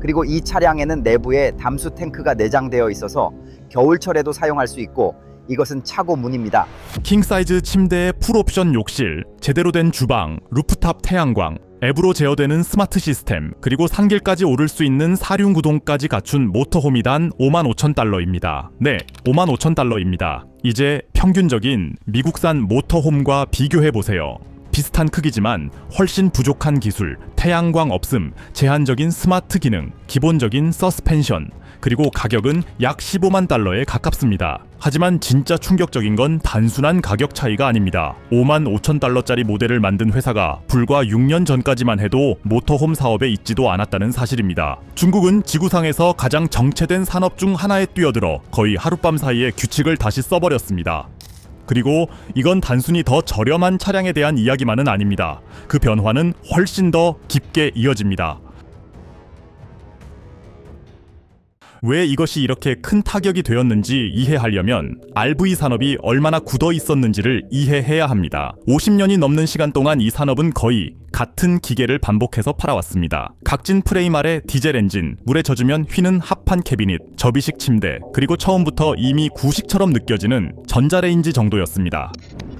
그리고 이 차량에는 내부에 담수 탱크가 내장되어 있어서 겨울철에도 사용할 수 있고 이것은 차고 문입니다. 킹사이즈 침대에 풀옵션 욕실, 제대로 된 주방, 루프탑 태양광, 앱으로 제어되는 스마트 시스템, 그리고 산길까지 오를 수 있는 사륜구동까지 갖춘 모터홈이 단 55,000달러입니다. 네, 55,000달러입니다. 이제 평균적인 미국산 모터홈과 비교해보세요. 비슷한 크기지만 훨씬 부족한 기술, 태양광 없음, 제한적인 스마트 기능, 기본적인 서스펜션, 그리고 가격은 약 15만 달러에 가깝습니다. 하지만 진짜 충격적인 건 단순한 가격 차이가 아닙니다. 55,000달러짜리 모델을 만든 회사가 불과 6년 전까지만 해도 모터홈 사업에 있지도 않았다는 사실입니다. 중국은 지구상에서 가장 정체된 산업 중 하나에 뛰어들어 거의 하룻밤 사이에 규칙을 다시 써버렸습니다. 그리고 이건 단순히 더 저렴한 차량에 대한 이야기만은 아닙니다. 그 변화는 훨씬 더 깊게 이어집니다. 왜 이것이 이렇게 큰 타격이 되었는지 이해하려면 RV 산업이 얼마나 굳어 있었는지를 이해해야 합니다. 50년이 넘는 시간 동안 이 산업은 거의 같은 기계를 반복해서 팔아왔습니다. 각진 프레임 아래 디젤 엔진, 물에 젖으면 휘는 합판 캐비닛, 접이식 침대, 그리고 처음부터 이미 구식처럼 느껴지는 전자레인지 정도였습니다.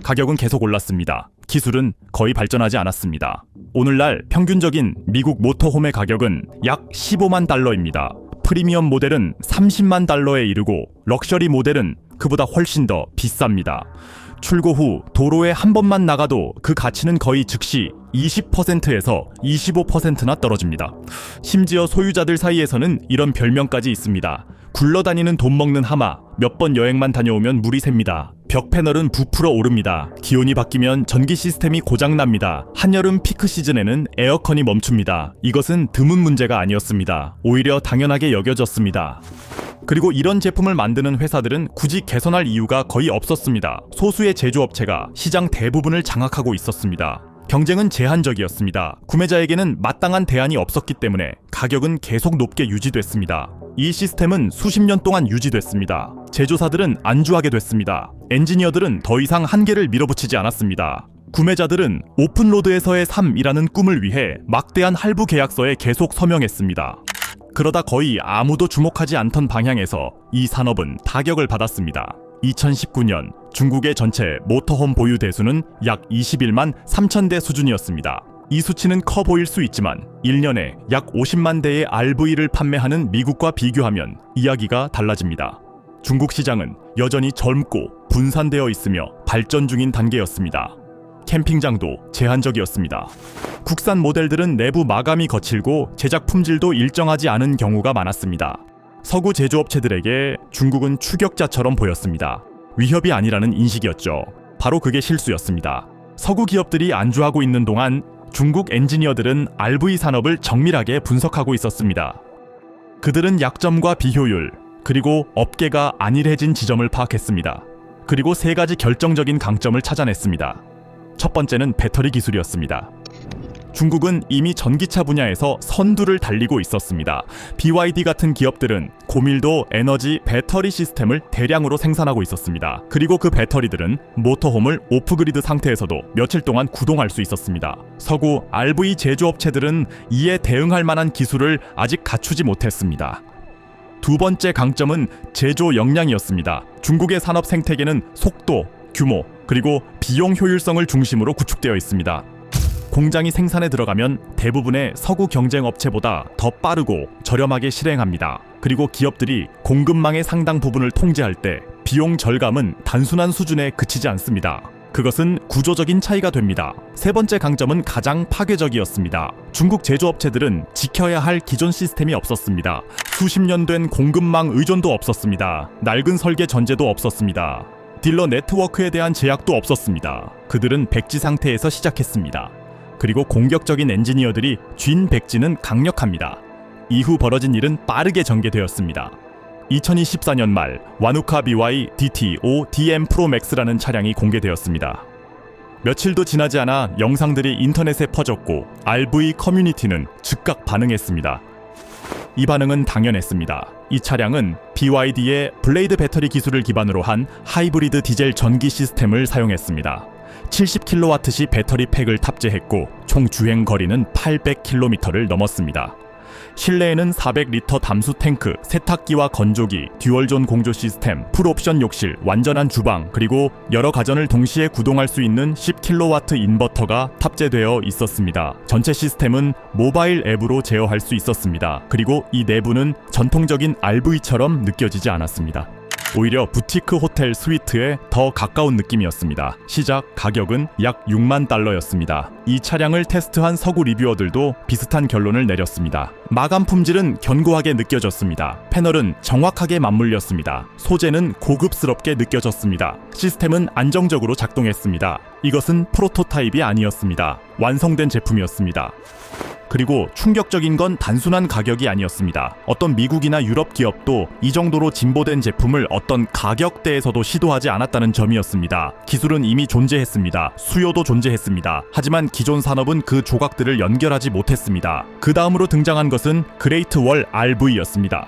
가격은 계속 올랐습니다. 기술은 거의 발전하지 않았습니다. 오늘날 평균적인 미국 모터홈의 가격은 약 15만 달러입니다. 프리미엄 모델은 30만 달러에 이르고 럭셔리 모델은 그보다 훨씬 더 비쌉니다. 출고 후 도로에 한 번만 나가도 그 가치는 거의 즉시 20%에서 25%나 떨어집니다. 심지어 소유자들 사이에서는 이런 별명까지 있습니다. 굴러다니는 돈 먹는 하마, 몇 번 여행만 다녀오면 물이 셉니다. 벽 패널은 부풀어 오릅니다. 기온이 바뀌면 전기 시스템이 고장납니다. 한여름 피크 시즌에는 에어컨이 멈춥니다. 이것은 드문 문제가 아니었습니다. 오히려 당연하게 여겨졌습니다. 그리고 이런 제품을 만드는 회사들은 굳이 개선할 이유가 거의 없었습니다. 소수의 제조업체가 시장 대부분을 장악하고 있었습니다. 경쟁은 제한적이었습니다. 구매자에게는 마땅한 대안이 없었기 때문에 가격은 계속 높게 유지됐습니다. 이 시스템은 수십 년 동안 유지됐습니다. 제조사들은 안주하게 됐습니다. 엔지니어들은 더 이상 한계를 밀어붙이지 않았습니다. 구매자들은 오픈로드에서의 삶이라는 꿈을 위해 막대한 할부 계약서에 계속 서명했습니다. 그러다 거의 아무도 주목하지 않던 방향에서 이 산업은 타격을 받았습니다. 2019년 중국의 전체 모터홈 보유 대수는 약 21만 3천 대 수준이었습니다. 이 수치는 커 보일 수 있지만 1년에 약 50만 대의 RV를 판매하는 미국과 비교하면 이야기가 달라집니다. 중국 시장은 여전히 젊고 분산되어 있으며 발전 중인 단계였습니다. 캠핑장도 제한적이었습니다. 국산 모델들은 내부 마감이 거칠고 제작 품질도 일정하지 않은 경우가 많았습니다. 서구 제조업체들에게 중국은 추격자처럼 보였습니다. 위협이 아니라는 인식이었죠. 바로 그게 실수였습니다. 서구 기업들이 안주하고 있는 동안 중국 엔지니어들은 RV 산업을 정밀하게 분석하고 있었습니다. 그들은 약점과 비효율, 그리고 업계가 안일해진 지점을 파악했습니다. 그리고 세 가지 결정적인 강점을 찾아냈습니다. 첫 번째는 배터리 기술이었습니다. 중국은 이미 전기차 분야에서 선두를 달리고 있었습니다. BYD 같은 기업들은 고밀도 에너지 배터리 시스템을 대량으로 생산하고 있었습니다. 그리고 그 배터리들은 모터홈을 오프그리드 상태에서도 며칠 동안 구동할 수 있었습니다. 서구 RV 제조업체들은 이에 대응할 만한 기술을 아직 갖추지 못했습니다. 두 번째 강점은 제조 역량이었습니다. 중국의 산업 생태계는 속도, 규모, 그리고 비용 효율성을 중심으로 구축되어 있습니다. 공장이 생산에 들어가면 대부분의 서구 경쟁 업체보다 더 빠르고 저렴하게 실행합니다. 그리고 기업들이 공급망의 상당 부분을 통제할 때 비용 절감은 단순한 수준에 그치지 않습니다. 그것은 구조적인 차이가 됩니다. 세 번째 강점은 가장 파괴적이었습니다. 중국 제조업체들은 지켜야 할 기존 시스템이 없었습니다. 수십 년 된 공급망 의존도 없었습니다. 낡은 설계 전제도 없었습니다. 딜러 네트워크에 대한 제약도 없었습니다. 그들은 백지 상태에서 시작했습니다. 그리고 공격적인 엔지니어들이 쥔 백지는 강력합니다. 이후 벌어진 일은 빠르게 전개되었습니다. 2024년 말 와누카 BY DT5 DM 프로 맥스라는 차량이 공개되었습니다. 며칠도 지나지 않아 영상들이 인터넷에 퍼졌고 RV 커뮤니티는 즉각 반응했습니다. 이 반응은 당연했습니다. 이 차량은 BYD의 블레이드 배터리 기술을 기반으로 한 하이브리드 디젤 전기 시스템을 사용했습니다. 70kW시 배터리 팩을 탑재했고 총 주행 거리는 800km를 넘었습니다. 실내에는 400리터 담수 탱크, 세탁기와 건조기, 듀얼존 공조 시스템, 풀옵션 욕실, 완전한 주방, 그리고 여러 가전을 동시에 구동할 수 있는 10kW 인버터가 탑재되어 있었습니다. 전체 시스템은 모바일 앱으로 제어할 수 있었습니다. 그리고 이 내부는 전통적인 RV처럼 느껴지지 않았습니다. 오히려 부티크 호텔 스위트에 더 가까운 느낌이었습니다. 시작 가격은 약 6만 달러였습니다. 이 차량을 테스트한 서구 리뷰어들도 비슷한 결론을 내렸습니다. 마감 품질은 견고하게 느껴졌습니다. 패널은 정확하게 맞물렸습니다. 소재는 고급스럽게 느껴졌습니다. 시스템은 안정적으로 작동했습니다. 이것은 프로토타입이 아니었습니다. 완성된 제품이었습니다. 그리고 충격적인 건 단순한 가격이 아니었습니다. 어떤 미국이나 유럽 기업도 이 정도로 진보된 제품을 어떤 가격대에서도 시도하지 않았다는 점이었습니다. 기술은 이미 존재했습니다. 수요도 존재했습니다. 하지만 기존 산업은 그 조각들을 연결하지 못했습니다. 그 다음으로 등장한 것은 그레이트 월 RV였습니다.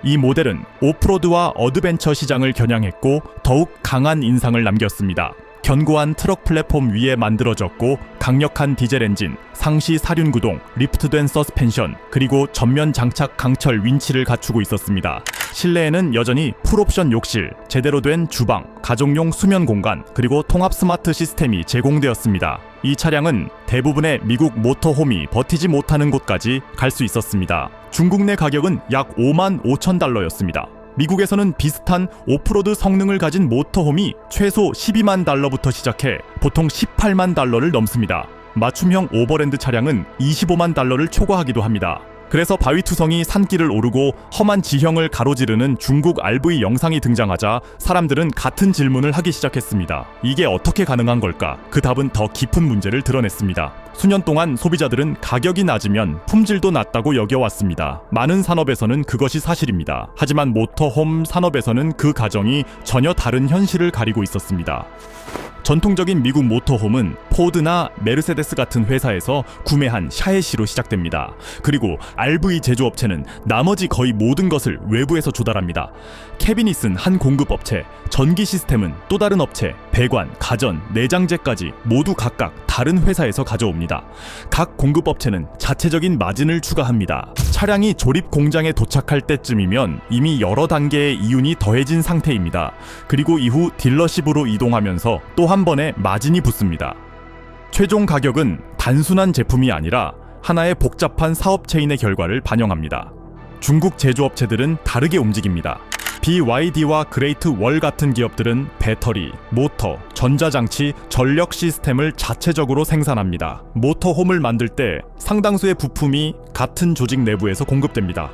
이 모델은 오프로드와 어드벤처 시장을 겨냥했고 더욱 강한 인상을 남겼습니다. 견고한 트럭 플랫폼 위에 만들어졌고 강력한 디젤 엔진, 상시 사륜 구동, 리프트된 서스펜션, 그리고 전면 장착 강철 윈치를 갖추고 있었습니다. 실내에는 여전히 풀옵션 욕실, 제대로 된 주방, 가족용 수면 공간, 그리고 통합 스마트 시스템이 제공되었습니다. 이 차량은 대부분의 미국 모터홈이 버티지 못하는 곳까지 갈 수 있었습니다. 중국 내 가격은 약 5만 5천 달러였습니다. 미국에서는 비슷한 오프로드 성능을 가진 모터홈이 최소 12만 달러부터 시작해 보통 18만 달러를 넘습니다. 맞춤형 오버랜드 차량은 25만 달러를 초과하기도 합니다. 그래서 바위투성이 산길을 오르고 험한 지형을 가로지르는 중국 RV 영상이 등장하자 사람들은 같은 질문을 하기 시작했습니다. 이게 어떻게 가능한 걸까? 그 답은 더 깊은 문제를 드러냈습니다. 수년 동안 소비자들은 가격이 낮으면 품질도 낮다고 여겨왔습니다. 많은 산업에서는 그것이 사실입니다. 하지만 모터홈 산업에서는 그 가정이 전혀 다른 현실을 가리고 있었습니다. 전통적인 미국 모터홈은 포드나 메르세데스 같은 회사에서 구매한 샤에시로 시작됩니다. 그리고 RV 제조업체는 나머지 거의 모든 것을 외부에서 조달합니다. 캐비닛은 한 공급업체, 전기 시스템은 또 다른 업체, 배관, 가전, 내장재까지 모두 각각 다른 회사에서 가져옵니다. 각 공급업체는 자체적인 마진을 추가합니다. 차량이 조립 공장에 도착할 때쯤이면 이미 여러 단계의 이윤이 더해진 상태입니다. 그리고 이후 딜러십으로 이동하면서 또 한 번의 마진이 붙습니다. 최종 가격은 단순한 제품이 아니라 하나의 복잡한 사업 체인의 결과를 반영합니다. 중국 제조업체들은 다르게 움직입니다. BYD와 그레이트 월 같은 기업들은 배터리, 모터, 전자장치, 전력 시스템을 자체적으로 생산합니다. 모터홈을 만들 때 상당수의 부품이 같은 조직 내부에서 공급됩니다.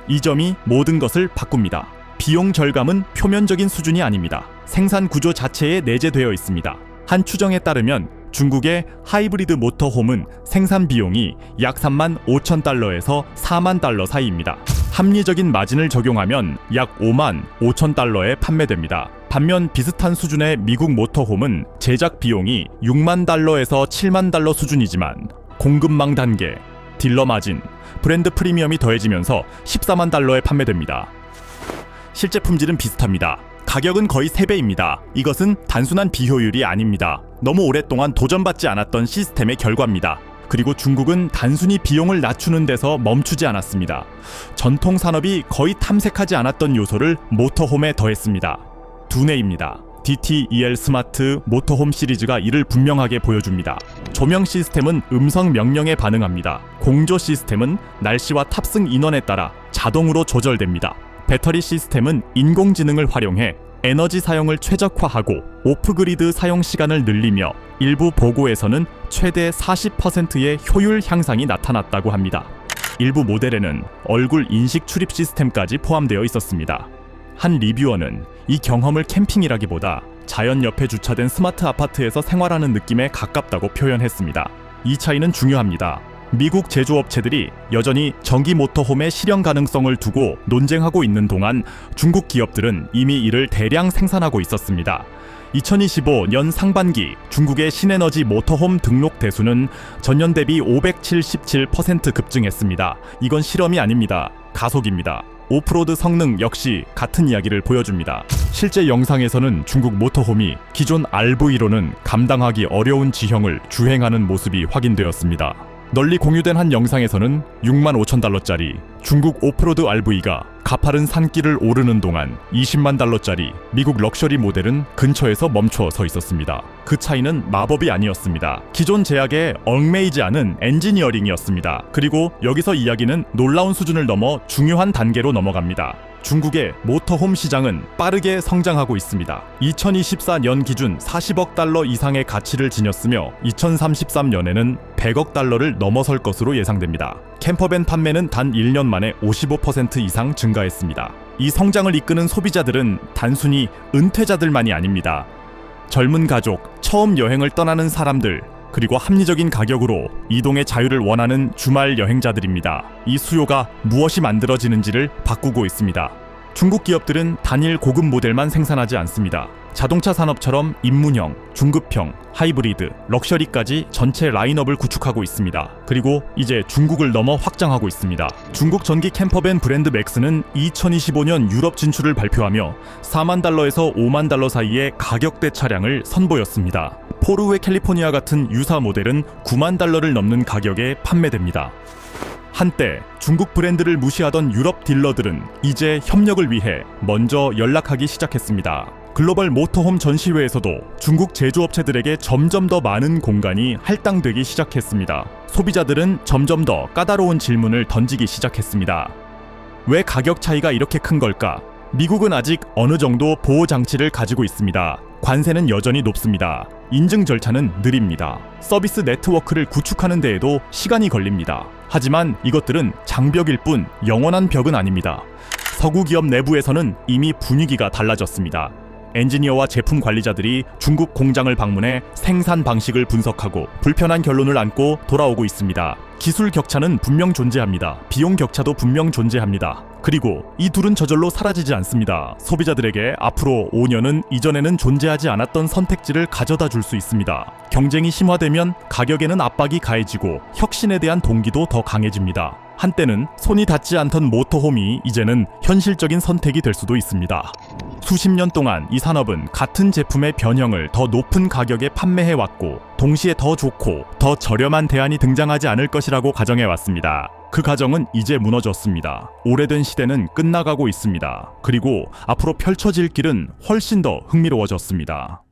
이 점이 모든 것을 바꿉니다. 비용 절감은 표면적인 수준이 아닙니다. 생산 구조 자체에 내재되어 있습니다. 한 추정에 따르면 중국의 하이브리드 모터홈은 생산 비용이 약 3만 5천 달러에서 4만 달러 사이입니다. 합리적인 마진을 적용하면 약 5만 5천 달러에 판매됩니다. 반면 비슷한 수준의 미국 모터홈은 제작 비용이 6만 달러에서 7만 달러 수준이지만 공급망 단계, 딜러 마진, 브랜드 프리미엄이 더해지면서 14만 달러에 판매됩니다. 실제 품질은 비슷합니다. 가격은 거의 3배입니다. 이것은 단순한 비효율이 아닙니다. 너무 오랫동안 도전받지 않았던 시스템의 결과입니다. 그리고 중국은 단순히 비용을 낮추는 데서 멈추지 않았습니다. 전통 산업이 거의 탐색하지 않았던 요소를 모터홈에 더했습니다. 두뇌입니다. DT-EL 스마트 모터홈 시리즈가 이를 분명하게 보여줍니다. 조명 시스템은 음성 명령에 반응합니다. 공조 시스템은 날씨와 탑승 인원에 따라 자동으로 조절됩니다. 배터리 시스템은 인공지능을 활용해 에너지 사용을 최적화하고 오프그리드 사용 시간을 늘리며 일부 보고에서는 최대 40%의 효율 향상이 나타났다고 합니다. 일부 모델에는 얼굴 인식 출입 시스템까지 포함되어 있었습니다. 한 리뷰어는 이 경험을 캠핑이라기보다 자연 옆에 주차된 스마트 아파트에서 생활하는 느낌에 가깝다고 표현했습니다. 이 차이는 중요합니다. 미국 제조업체들이 여전히 전기 모터홈의 실현 가능성을 두고 논쟁하고 있는 동안 중국 기업들은 이미 이를 대량 생산하고 있었습니다. 2025년 상반기 중국의 신에너지 모터홈 등록 대수는 전년 대비 577% 급증했습니다. 이건 실험이 아닙니다. 가속입니다. 오프로드 성능 역시 같은 이야기를 보여줍니다. 실제 영상에서는 중국 모터홈이 기존 RV로는 감당하기 어려운 지형을 주행하는 모습이 확인되었습니다. 널리 공유된 한 영상에서는 6만 5천 달러짜리 중국 오프로드 RV가 가파른 산길을 오르는 동안 20만 달러짜리 미국 럭셔리 모델은 근처에서 멈춰 서 있었습니다. 그 차이는 마법이 아니었습니다. 기존 제약에 얽매이지 않은 엔지니어링이었습니다. 그리고 여기서 이야기는 놀라운 수준을 넘어 중요한 단계로 넘어갑니다. 중국의 모터홈 시장은 빠르게 성장하고 있습니다. 2024년 기준 40억 달러 이상의 가치를 지녔으며 2033년에는 100억 달러를 넘어설 것으로 예상됩니다. 캠퍼밴 판매는 단 1년 만에 55% 이상 증가했습니다. 이 성장을 이끄는 소비자들은 단순히 은퇴자들만이 아닙니다. 젊은 가족, 처음 여행을 떠나는 사람들, 그리고 합리적인 가격으로 이동의 자유를 원하는 주말 여행자들입니다. 이 수요가 무엇이 만들어지는지를 바꾸고 있습니다. 중국 기업들은 단일 고급 모델만 생산하지 않습니다. 자동차 산업처럼 입문형, 중급형, 하이브리드, 럭셔리까지 전체 라인업을 구축하고 있습니다. 그리고 이제 중국을 넘어 확장하고 있습니다. 중국 전기 캠퍼밴 브랜드 맥스는 2025년 유럽 진출을 발표하며 4만 달러에서 5만 달러 사이의 가격대 차량을 선보였습니다. 포르웨 캘리포니아 같은 유사 모델은 9만 달러를 넘는 가격에 판매됩니다. 한때 중국 브랜드를 무시하던 유럽 딜러들은 이제 협력을 위해 먼저 연락하기 시작했습니다. 글로벌 모터홈 전시회에서도 중국 제조업체들에게 점점 더 많은 공간이 할당되기 시작했습니다. 소비자들은 점점 더 까다로운 질문을 던지기 시작했습니다. 왜 가격 차이가 이렇게 큰 걸까? 미국은 아직 어느 정도 보호 장치를 가지고 있습니다. 관세는 여전히 높습니다. 인증 절차는 느립니다. 서비스 네트워크를 구축하는 데에도 시간이 걸립니다. 하지만 이것들은 장벽일 뿐 영원한 벽은 아닙니다. 서구 기업 내부에서는 이미 분위기가 달라졌습니다. 엔지니어와 제품 관리자들이 중국 공장을 방문해 생산 방식을 분석하고 불편한 결론을 안고 돌아오고 있습니다. 기술 격차는 분명 존재합니다. 비용 격차도 분명 존재합니다. 그리고 이 둘은 저절로 사라지지 않습니다. 소비자들에게 앞으로 5년은 이전에는 존재하지 않았던 선택지를 가져다 줄 수 있습니다. 경쟁이 심화되면 가격에는 압박이 가해지고 혁신에 대한 동기도 더 강해집니다. 한때는 손이 닿지 않던 모터홈이 이제는 현실적인 선택이 될 수도 있습니다. 수십 년 동안 이 산업은 같은 제품의 변형을 더 높은 가격에 판매해왔고 동시에 더 좋고 더 저렴한 대안이 등장하지 않을 것이라고 가정해왔습니다. 그 가정은 이제 무너졌습니다. 오래된 시대는 끝나가고 있습니다. 그리고 앞으로 펼쳐질 길은 훨씬 더 흥미로워졌습니다.